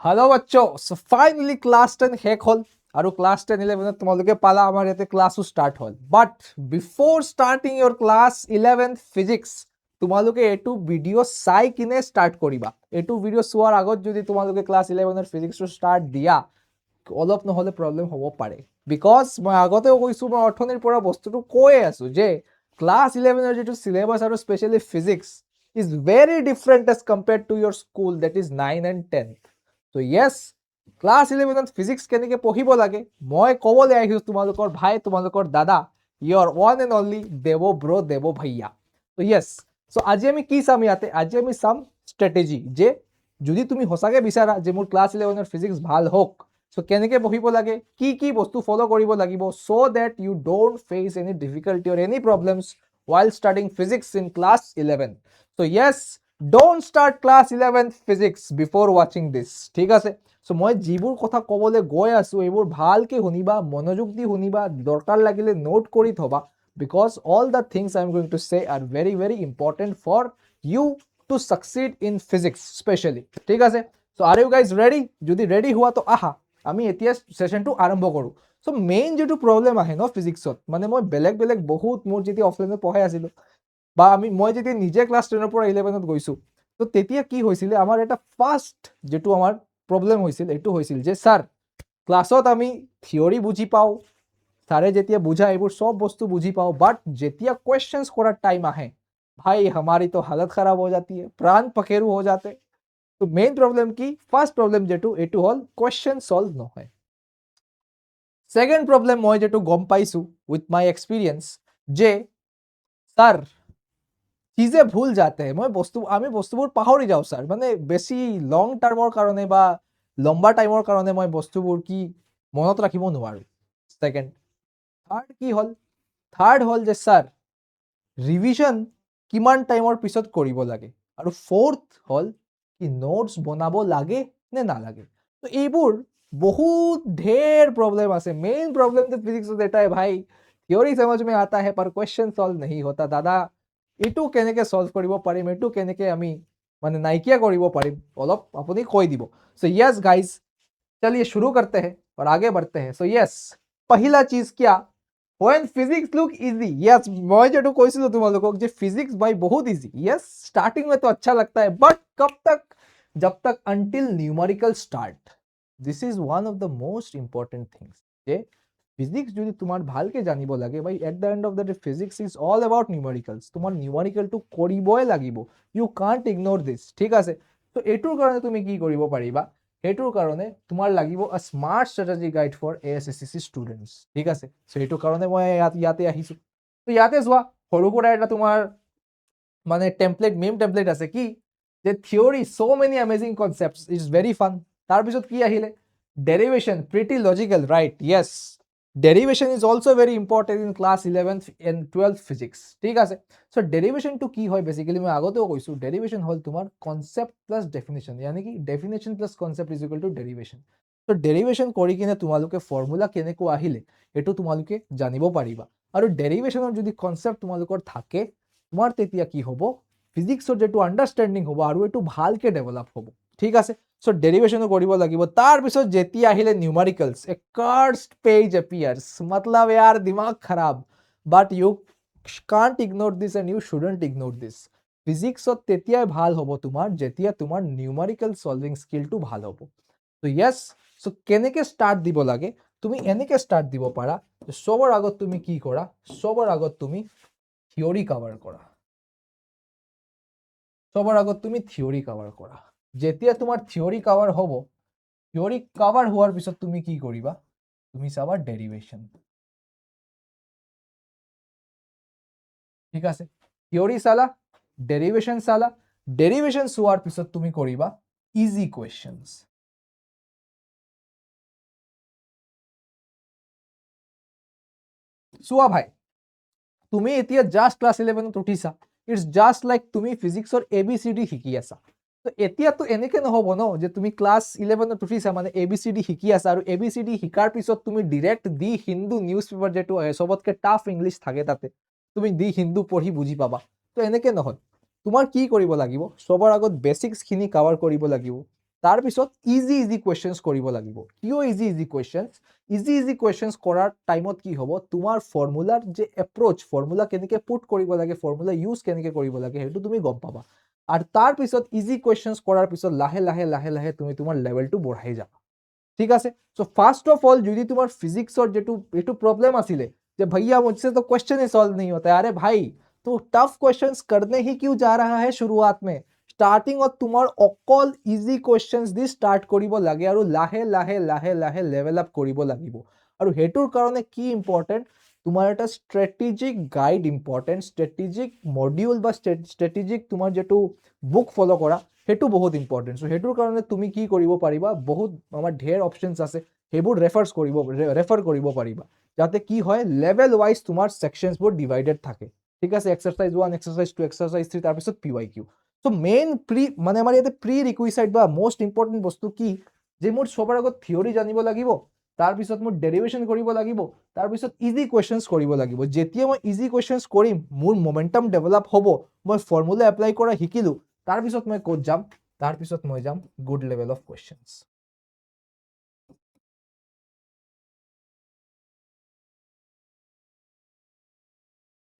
Hello बच्चों, so finally class 10 শেষ হ'ল আৰু ক্লাস 10 11 তোমালোকে পালা আমাৰ ইয়াতে ক্লাসও স্টাৰ্ট হ'ল বাট বিফোৰ স্টাৰ্টিং ইয়োৰ ক্লাস 11 ফিজিক্স তোমালোকে এটো ভিডিও চাই কিনে স্টাৰ্ট কৰিবা। এটো ভিডিও চোৱাৰ আগত যদি তোমালোকে ক্লাস 11 এৰ ফিজিক্সৰ স্টাৰ্ট দিয়া অলপ নহলে প্ৰবলেম হ'ব পাৰে, বিকজ মই আগতেও কৈছো, মই অৰ্থনীতিৰ পৰা বস্তুটো কৈ আছো যে ক্লাস 11 এৰ যেটো সিলেবাস আৰু specially physics is very different as compared to your school, that is 9 and 10th. So yes, class 11 physics কেনেকে পঢ়িব লাগে মই ক'বলৈ আহিছো তোমালোকৰ ভাই, তোমালোকৰ দাদা, your one and only দেবো ব্ৰো, দেবো ভাইয়া। তো yes, so আজি আমি কি চাম ইয়াতে? আজি আমি চাম স্ট্ৰেটেজি, যে যদি তুমি সঁচাকে বিচাৰা যে মোৰ ক্লাস 11 ফিজিক্স ভাল হোক, so কেনেকে পঢ়িব লাগে, কি কি বস্তু ফলো কৰিব লাগিব, so that you don't face any difficulty or any problems while studying physics in class 11. So yes, don't start class 11 physics before watching this, ঠিক আছে? সো মই যিবোৰ কথা ক'বলৈ গৈ আছো এইবোৰ ভালকে শুনিবা, মনোযোগ দি শুনিবা, দৰকাৰ লাগিলে নোট কৰি থবা, because all the things I am going to say are very very important for you to succeed in physics especially, ঠিক আছে? So are you guys ready? যদি ৰেডি হোৱা তো আহা আমি এতিয়া সেশনটো আৰম্ভ কৰো। সো মেইন যেটো প্ৰবলেম আহে ন ফিজিক্সত, মানে মই বেলেগ বেলেগ বহুত মোৰ যেতিয়া অফলাইনত পঢ়াই আছিলো বা মই যেতিয়া নিজে ক্লাস 10 পৰা 11ত গৈছো, তো তেতিয়া কি হৈছিল, আমাৰ এটা ফাৰ্স্ট যেটো আমাৰ প্ৰবলেম হৈছিল এইটো হৈছিল যে স্যাৰ ক্লাছত আমি থিওৰি বুজি পাও, স্যাৰে যেতিয়া বুঝায় এইবোৰ সব বস্তু বুজি পাও, বাট যেতিয়া কোয়েশ্চंस কৰাৰ টাইম আহে भाई हमारी तो हालत खराब हो जाती है, प्राण पखेरु हो जाते। तो मेन प्रॉब्लम की फार्स्ट प्रॉब्लम जेटू एटू हल क्वेश्चन सॉल्व নহয়। सेकेंड प्रॉब्लम মই যেটো গম পাইছো উইথ মাই এক্সপেৰিয়েন্স যে স্যাৰ চিজে ভুল যাতে মই আমি বস্তুবোৰ পাহৰি যাও স্যাৰ, মানে বেছি লং টাৰ্মৰ কাৰণে বা লম্বা টাইমৰ কাৰণে মই বস্তুবোৰ কি মনত ৰাখিব নোৱাৰো। সেকেন্ড থাৰ্ড কি হল, থাৰ্ড হল যে স্যাৰ ৰিভিজন কিমান টাইমৰ পিছত কৰিব লাগে, আৰু ফোৰ্থ হল কি নোটস বনাব লাগে নে নালাগে। তো এইবোৰ बहुत ढेर प्रॉब्लम আছে। मेन प्रॉब्लम तो फिजिक्स में देता है भाई, थ्योरी समझ में आता है पर क्वेश्चन सॉल्व नहीं होता। दादा এটু কেনেকে সলভ কৰিব পাৰিম, এটু কেনেকে আমি মানে নাইকিয়া কৰিব পাৰিম, অলপ আপুনি কৈ দিব। সো यस गाइस, चलिए शुरू करते हैं और आगे बढ़ते हैं। सो यस, पहला चीज क्या, when physics look easy, yes मैं যেটু কৈছিলো তোমালোকক যে फिजिक्स भाई बहुत इजी, यस स्टार्टिंग में तो अच्छा लगता है, बट कब तक, जब तक until numerical start, this is one of the most important things যে ফিজিক্স যদি তোমার ভালকে জানিব লাগে ভাই, at the end of the day physics is all about numericals, তোমার নিউমেরিক্যালটো কৰিবই লাগিব, ইউ কান্ট ইগনোৰ দিস, ঠিক আছে? তো এটোৰ কাৰণে তুমি কি কৰিব পাৰিবা, এটোৰ কাৰণে তোমাৰ লাগিব আ smart স্ট্ৰ্যাটেজি guide for ASSC students, ঠিক আছে? সো এটোৰ কাৰণে মই ইয়াতে আহিছো। তো ইয়াতে যোৱা সৰু পৰা এটা তোমাৰ মানে টেমপ্লেট, মেম টেমপ্লেট আছে কি যে theory so many amazing concepts, is very fun. তাৰপিছত কি আহিলে, derivation pretty logical, right? Yes, derivation is also very important in class 11 and 12 physics, ঠিক আছে? সো ডেরিভেশনটো কি হয় বেসিক্যালি মই আগতেও কৈছো, ডেরিভেশন হল তোমাৰ কনসেপ্ট প্লাস ডেফিনেশন, यानी কি definition plus concept is equal to derivation. তো ডেরিভেশন কৰি কিনে তোমালোকে ফৰ্মুলা কেনেকৈ আহিলে এটো তোমালোকে জানিব পাৰিবা, আৰু ডেৰিভেশনৰ যদি কনসেপ্ট তোমালোকৰ থাকে তোমাৰ তেতিয়া কি হ'ব, ফিজিক্সৰ যেটো আন্ডাৰষ্টেণ্ডিং হ'ব আৰু এটো ভালকে ডেভেলপ হ'ব, ঠিক আছে? সো ডেৰিভেশনও কৰিব লাগিব। তাৰ পিছত যেতিয়া আহিলে নিউমেৰিকেলস, এ কার্সড পেজ এপিয়ার্স, मतलब यार दिमाग खराब, but you can't ignore this and you shouldn't ignore this. ফিজিক্সত তেতিয়াই ভাল হ'ব তোমাৰ যেতিয়া তোমাৰ নিউমেৰিকেল সলভিং স্কিলটো ভাল হ'ব। তো ইয়েস, সো কেনেকে স্টাৰ্ট দিব লাগে, তুমি এনেকে স্টাৰ্ট দিব পাৰা, সবৰ আগত তুমি কি কৰা, সবৰ আগত তুমি থিওৰি কভাৰ কৰা, সবাৰ আগত তুমি থিওৰি কভাৰ কৰা। যেতিয়া তোমাৰ থিওৰি কভাৰ হ'ব, থিওৰি কভাৰ হওয়াৰ পিছত তুমি কি কৰিবা, তুমি চাবা ডেৰিভেশন, ঠিক আছে? থিওৰি চালা, ডেৰিভেশন চালা, ডেৰিভেশন চোৱাৰ পিছত তুমি কৰিবা ইজি কোয়েশ্চনস। চোৱা ভাই, তুমি এতিয়া জাস্ট ক্লাস 11ত উঠিছা, ইটস জাস্ট লাইক তুমি ফিজিক্সৰ এবিসিডি শিকি আছা। তো এতিয়াতো এনেকে নহব ন যে তুমি ক্লাস 11ত উঠিছা মানে এবিসিডি শিকি আছা, আৰু এবিসিডি শিকাৰ পিছত তুমি ডাইৰেক্ট দি হিন্দু নিউজ পেপাৰ যেটো সবতকে টাফ ইংলিশ থাকে তাতে তুমি দি হিন্দু পঢ়ি বুজি পাবা। তো এনেকে নহয়, তোমাৰ কি কৰিব লাগিব, সবৰ আগত বেসিক্স খিনি কভাৰ কৰিব লাগিব। তাৰপিছত ইজি কুৱেশ্যনছ কৰিব লাগিব। কিয় ইজি কুৱেশ্যনছ? ইজি কুৱেশ্যনছ কৰাৰ টাইমত কি হ'ব, তোমাৰ ফৰ্মুলাৰ যে এপ্ৰ'চ, ফৰ্মুলা কেনেকৈ পুট কৰিব লাগে, ফৰ্মুলা ইউজ কেনেকৈ কৰিব লাগে, সেইটো তুমি গম পাবা। আৰু তাৰপিছত ইজি কুৱেশ্যনছ কৰাৰ পিছত লাহে লাহে তুমি তোমাৰ লেভেলটো বঢ়াই যাবা। ঠিক আছে? সো ফাৰ্ষ্ট অফ অল যদি তোমাৰ ফিজিক্সৰ যেটো এইটো প্ৰব্লেম আছিলে যে भैया मुझसे तो क्वेश्चन ही सॉल्व नहीं होता है, अरे भाई तो टफ क्वेश्चंस करने ही क्यों जा रहा है शुरुआत में? স্টাৰ্টিঙত তোমাৰ অকল ইজি কুৱেশ্যনছ দি ষ্টাৰ্ট কৰিব লাগে আৰু লাহে লাহে লেভেল আপ কৰিব লাগিব। আৰু সেইটোৰ কাৰণে কি ইম্পৰ্টেণ্ট, তোমাৰ এটা strategic guide important, strategic module বা ষ্ট্ৰেটেজিক তোমাৰ যেটো বুক ফ'ল' কৰা সেইটো বহুত ইম্পৰ্টেণ্ট। চ' সেইটোৰ কাৰণে তুমি কি কৰিব পাৰিবা, বহুত আমাৰ ঢেৰ অপশ্যনছ আছে, সেইবোৰ ৰেফাৰ কৰিব পাৰিবা, যাতে কি হয় লেভেল ৱাইজ তোমাৰ ছেকশ্যনছবোৰ ডিভাইডেড থাকে। ঠিক আছে? এক্সাৰচাইজ 1, এক্সাৰচাইজ 2, এক্সাৰচাইজ 3, তাৰপিছত PYQ। সো মেইন মানে আমাৰ ইয়াতে প্ৰি ৰিকুইচাইড বা মোষ্ট ইম্পৰ্টেণ্ট বস্তু কি, যে মোৰ সবৰ আগত থিয়ৰি জানিব লাগিব, তাৰপিছত মোৰ ডেৰিভেশ্যন কৰিব লাগিব, তাৰপিছত ইজি কুৱেশ্যনছ কৰিব লাগিব। যেতিয়া মই ইজি কুৱেশ্যনছ কৰিম, মোৰ মমেণ্টাম ডেভেলপ হ'ব, মই ফৰ্মুলা এপ্লাই কৰা শিকিলোঁ, তাৰপিছত মই ক'ত যাম, তাৰপিছত মই যাম গুড লেভেল অফ কুৱেশ্যনছ।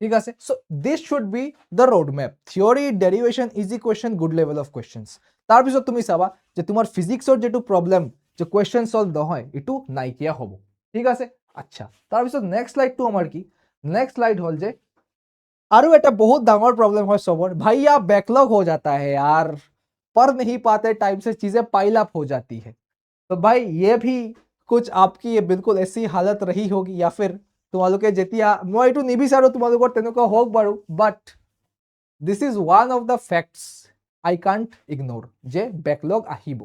ঠিক আছে? So this should be the road map, theory, derivation, easy question, good level of questions. তাৰপিছত তুমি চাবা যে তোমাৰ ফিজিক্সৰ যেটো প্ৰব্লেম যে কুৱেশ্যন সলভ নহয়, এইটো নাইকিয়া হ'ব। ঠিক আছে? আচ্ছা, তাৰপিছত নেক্সট স্লাইডটো আমাৰ কি, নেক্সট স্লাইড হ'ল যে আৰু এটা বহুত ডাঙৰ প্ৰব্লেম হয় সবৰ, भैया बैकलॉग हो जाता है यार, पढ़ नहीं पाते टाइम से, चीजें पाइल अप हो जाती है। तो भाई ये भी कुछ आपकी ये बिल्कुल ऐसी हालत रही होगी, या फिर তোমালোকে যেতিয়া, মই এইটো নিবিচাৰো তোমালোকৰ তেনেকুৱা হওক বাৰু, but this is one of the facts I can't ignore, যে বেকলগ আহিব।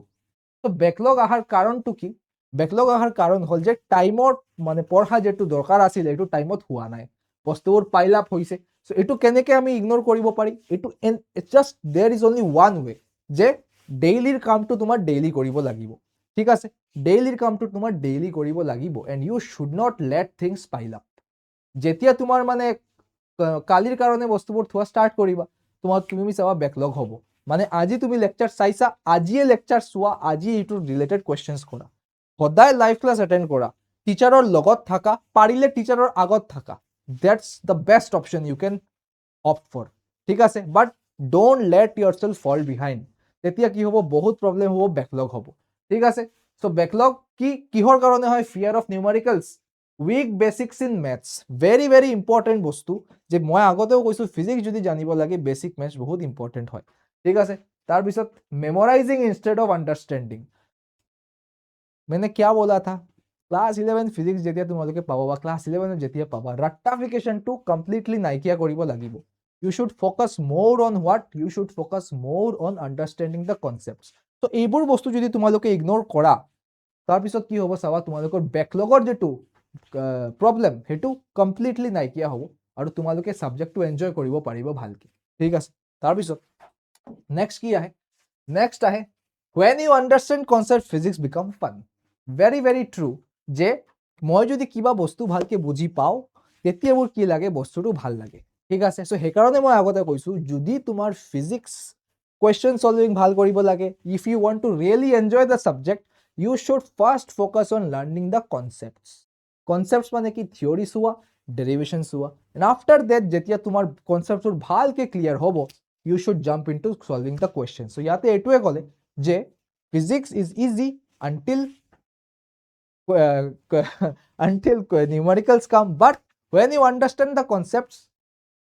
তো বেকলগ অহাৰ কাৰণটো কি? বেকলগ অহাৰ কাৰণ হ'ল যে টাইমৰ মানে পঢ়া যেটো দৰকাৰ আছিল এইটো টাইমত হোৱা নাই, বস্তুবোৰ পাইল আপ হৈছে। চ' এইটো কেনেকৈ আমি ইগনোৰ কৰিব পাৰি, এইটো জাষ্ট দেৰ ইজ অনলি ওৱান ৱে, যে ডেইলিৰ কামটো তোমাৰ ডেইলি কৰিব লাগিব। ঠিক আছে? ডেইলিৰ কামটো তোমাৰ ডেইলি কৰিব লাগিব, and you should not let things pile up. যেতিয়া তোমাৰ মানে কালিৰ কাৰণে বস্তুবোৰ থোৱা ষ্টাৰ্ট কৰিবা, তুমি চাবা বেকলগ হ'ব। মানে আজি তুমি লেকচাৰ চাইছা, আজিয়ে লেকচাৰ চোৱা, আজি এইটো ৰিলেটেড কুৱেশ্যনছ কৰা, সদায় লাইভ ক্লাছ এটেণ্ড কৰা, টিচাৰৰ লগত থাকা, পাৰিলে টিচাৰৰ আগত থাকা, that's the best option you can opt for. ঠিক আছে? But don't let your self fall behind. তেতিয়া কি হ'ব, বহুত প্ৰব্লেম হ'ব, বেকলগ হ'ব। ঠিক আছে? চ' বেকলগ কিহৰ কাৰণে হয়? Fear of numericals, weak basics in maths, very important বস্তু, যে মই আগতেও কৈছোঁ ফিজিক্স যদি জানিব লাগে, বেচিক মেথছ বহুত ইম্পৰ্টেণ্ট হয়। ঠিক আছে? তাৰপিছত মেমৰাইজিং ইনষ্টেড অফ আণ্ডাৰষ্টেণ্ডিং। मैंने क्या बोला था, ক্লাছ 11 ফিজিক্স যেতিয়া তোমালোকে পাবা বা ক্লাছ 11 যেতিয়া পাবা, ৰাট্টাফিকেশ্যনটো কমপ্লিটলি নাইকিয়া কৰিব লাগিব। You should focus more on what, you should focus more on understanding the concepts. So এইবোৰ বস্তু যদি তোমালোকে ইগন'ৰ কৰা, তাৰপিছত কি হ'ব চাবা, তোমালোকৰ বেকলগৰ যেটো প্ৰব্লেম সেইটো কমপ্লিটলি নাইকিয়া হ'ব, আৰু তোমালোকে ছাবজেক্টটো এনজয় কৰিব পাৰিব ভালকে। ঠিক আছে? তাৰপিছত নেক্সট কি আহে, নেক্সট আহে when you understand concept physics become fun. very true, যে মই যদি কিবা বস্তু ভালকে বুজি পাওঁ, তেতিয়া মোৰ কি লাগে, বস্তুটো ভাল লাগে। ঠিক আছে? চ' সেইকাৰণে মই আগতে কৈছোঁ, যদি তোমাৰ ফিজিক্স কুৱেশ্যন সলভিং ভাল কৰিব লাগে, if you want to really enjoy the subject, you should first focus on learning the concepts. Concepts মানে কি, থিয়ৰি চোৱা, ডেৰিভেশ্যন চোৱা, এণ্ড আফটাৰ ডেট যেতিয়া তোমাৰ কনচেপ্টবোৰ ভালকে ক্লিয়াৰ হ'ব, you should jump into solving the question. So' ইয়াতে এইটোৱে ক'লে যে physics is easy until until numericals come, but when you understand the concepts,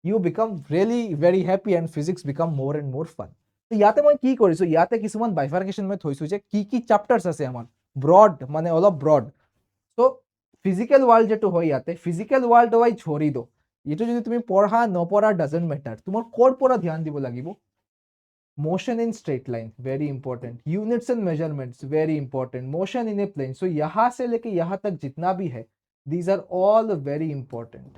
you become really very happy and physics become more and more fun. তো ইয়াতে মই কি কৰিছো, ইয়াতে কিছুমান বাইফাৰ্কেশ্যন মই থৈছো যে কি চেপ্টাৰ্ছ আছে আমাৰ, ব্ৰড মানে অলপ ব্ৰড। তো ফিজিকেল ৱৰ্ল্ড যেটো হয়, ইয়াতে ফিজিকেল ৱৰ্ল্ড হয় ছোড়ি দো, এইটো যদি তুমি পঢ়া নপঢ়া ডাজেন্ট মেটাৰ, তোমাৰ ক'ৰ পৰা ধ্যান দিব লাগিব, motion in straight line very important, units and measurements very important, motion in a plane, so यहाँ से लेके यहाँ तक जितना भी है, these are all very important,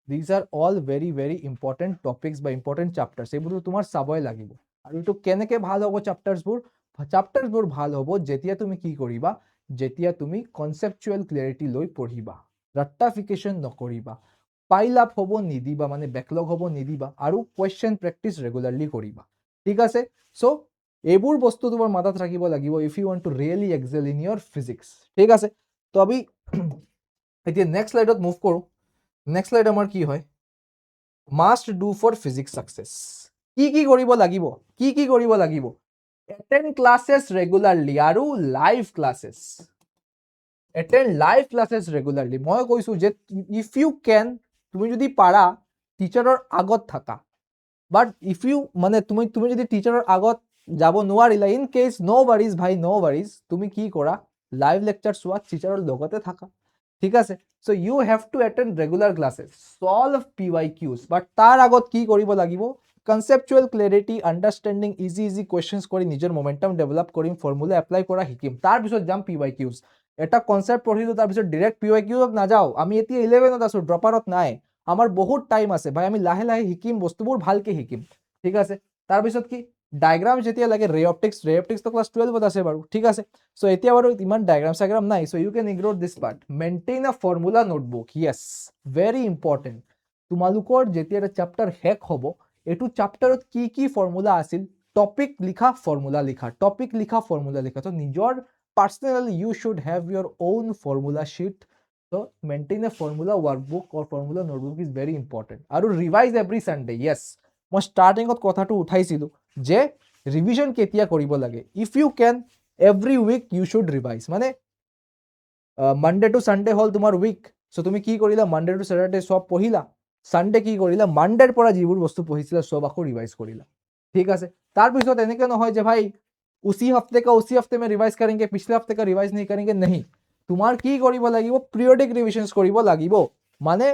these are all very important topics by important chapters, এইবোৰ তোমাৰ চাবই লাগিব। আৰু এইটো কেনেকে ভাল হ'ব চাপ্টাৰ্ছবোৰ ভাল হ'ব যেতিয়া তুমি কি কৰিবা, যেতিয়া তুমি কনচেপচুৱেল ক্লিয়াৰিটি লৈ পঢ়িবা, ৰাট্টাফিকেশ্যন নকৰিবা। পাইল আপ হ'ব নিদিবা, মানে বেকলগ হ'ব নিদিবা, আৰু কুৱেশ্যন প্ৰেক্টিচ ৰেগুলাৰলি কৰিবা, ঠিক আছে। চ' এইবোৰ বস্তু তোমাৰ মাথাত ৰাখিব লাগিব if you want to really excel in your physics, ঠিক আছে। তো আমি এতিয়া নেক্সট শ্লাইডত মুভ কৰোঁ। নেক্সট শ্লাইড আমাৰ কি হয়, must do for physics success. কি কৰিব লাগিব, কি কৰিব লাগিব, এটেণ্ড ক্লাছেছ ৰেগুলাৰলি আৰু live classes, attend live classes regularly. মই কৈছোঁ যে ইফ ইউ কেন, তুমি যদি পাৰা টিচাৰৰ আগত থাকা, বাট ইফ ইউ মানে তুমি যদি টিচাৰৰ আগত যাব নোৱাৰিলা, ইন কেছ ন' ৱাৰিজ ভাই, ন' ৱাৰিজ, তুমি কি কৰা, লাইভ লেকচাৰ চোৱা, টিচাৰৰ লগতে থাকা, ঠিক আছে। So' you have to attend regular classes, solve PYQs, but তাৰ আগত কি কৰিব লাগিব, conceptual clarity, understanding, easy questions কৰি নিজৰ মমেণ্টাম ডেভেলপ কৰিম, ফৰ্মুলা এপ্লাই কৰা শিকিম, তাৰপিছত যাম PYQs। এটা কনচেপ্ট পঢ়িলোঁ, তাৰপিছত ডিৰেক্ট PYQত নাযাওঁ। আমি এতিয়া 11ত আছোঁ, ড্ৰপ আউট নাই, আমাৰ বহুত টাইম আছে ভাই, আমি লাহে লাহে শিকিম, বস্তুবোৰ ভালকে শিকিম, ঠিক আছে। তাৰপিছত কি, ডায়গ্ৰাম যেতিয়া লাগে, ৰে অপটিক্সটো ক্লাছ 12ত আছে বাৰু, ঠিক আছে। চ' এতিয়া বাৰু ইমান ডায়গ্ৰাম নাই, so' you can ignore this part. Maintain a formula notebook, yes, very important. তোমালোকৰ যেতিয়া এটা চেপ্টাৰ শেষ হ'ব, এইটো চেপ্টাৰত কি ফৰ্মুলা আছিল, টপিক লিখা, ফৰ্মুলা লিখা, টপিক লিখা, ফৰ্মুলা লিখা। তো নিজৰ personally you should have your own formula sheet. So maintain a formula workbook or formula notebook is very important. আৰু ৰিভাইজ এভৰি চানডে, য়েছ, মই ষ্টাৰ্টিঙত কথাটো উঠাইছিলোঁ যে ৰিভিজন কেতিয়া কৰিব লাগে। If you can every week you should revise, মানে মানডে টু চানডে হ'ল তোমাৰ উইক, চ' তুমি কি কৰিলা, মানডে টু চেটাৰডে চব পঢ়িলা, চানডে কি কৰিলা, মানডেৰ পৰা যিবোৰ বস্তু পঢ়িছিলা চব আকৌ ৰিভাইজ কৰিলা, ঠিক আছে। তাৰপিছত এনেকৈ নহয় যে ভাই উচি হফতে মে ৰিভাইজ কৰেংগে, পিছলে হফতে কা ৰিভাইজ नहीं करेंगे, नहीं, তোমাৰ কি কৰিব লাগিব, পিৰিয়ডিক ৰিভিজনছ কৰিব লাগিব। মানে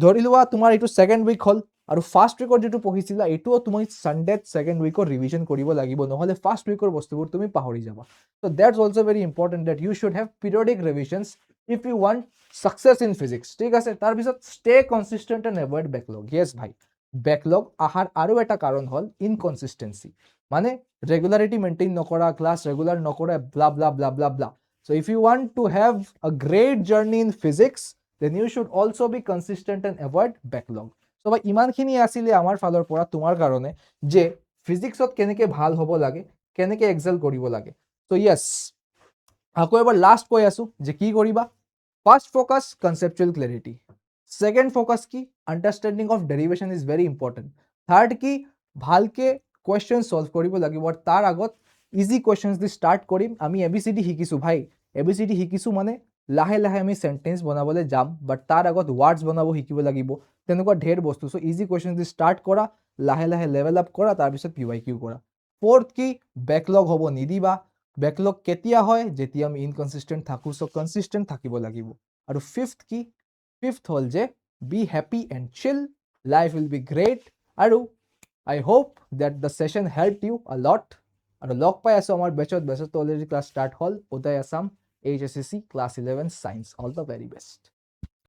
ধৰি লোৱা তোমাৰ এইটো ছেকেণ্ড উইক হ'ল, আৰু ফাৰ্ষ্ট উইকৰ যিটো পঢ়িছিলা এইটোও তুমি ছানডেত ছেকেণ্ড উইকৰ ৰিভিজন কৰিব লাগিব, নহ'লে ফাৰ্ষ্ট উইকৰ বস্তুবোৰ তুমি পাহৰি যাবা। So' that's also' very important that you should have periodic revisions if you want success in physics, ঠিক আছে। তাৰপিছত stay consistent and avoid backlog, yes ভাই, বেকলগ অহাৰ আৰু এটা কাৰণ হ'ল ইনকনচিষ্টেঞ্চি, মানে ৰেগুলাৰিটি মেইনটেইন নকৰা, ক্লাছ ৰেগুলাৰ নকৰা, blah blah blah blah blah. So if you want to have a great journey in physics, then you should also be consistent and avoid backlog. So ভাই ইমানখিনি আছিলে আমাৰ ফালৰ পৰা তোমাৰ কাৰণে যে ফিজিক্সত কেনেকৈ ভাল হ'ব লাগে, কেনেকৈ এক্সেল কৰিব লাগে। চ' য়েছ, আকৌ এবাৰ লাষ্ট কৈ আছোঁ যে কি কৰিবা, first focus conceptual clarity, second focus কি, understanding of derivation is very important, third কি, ভালকে কুৱেশ্যন ছল্ভ কৰিব লাগিব, আৰু তাৰ আগত ইজি কুৱেশ্যনছ দি ষ্টাৰ্ট কৰিম। আমি ABCD শিকিছোঁ ভাই, ABCD শিকিছোঁ মানে লাহে লাহে আমি চেণ্টেঞ্চ বনাবলৈ যাম, বাট তাৰ আগত ৱাৰ্ডছ বনাব শিকিব লাগিব, তেনেকুৱা ঢেৰ বস্তু। চ' ইজি কুৱেশ্যনছ দি ষ্টাৰ্ট কৰা, লাহে লাহে লেভেল আপ কৰা, তাৰপিছত PYQ কৰা। ফ'ৰ্থ কি, বেকলগ হ'ব নিদিবা। বেকলগ কেতিয়া হয়, যেতিয়া আমি ইনকনচিষ্টেণ্ট থাকোঁ, চ' কনচিষ্টেণ্ট থাকিব লাগিব। আৰু ফিফথ কি, ফিফথ হ'ল যে be happy and chill, life will be great. আৰু I hope that the session helped you a lot. আৰু লগ পাই আছোঁ আমাৰ বেচত অলৰেডি ক্লাছ ষ্টাৰ্ট হ'ল, Uday Assam HSCC class 11 science. All the very best.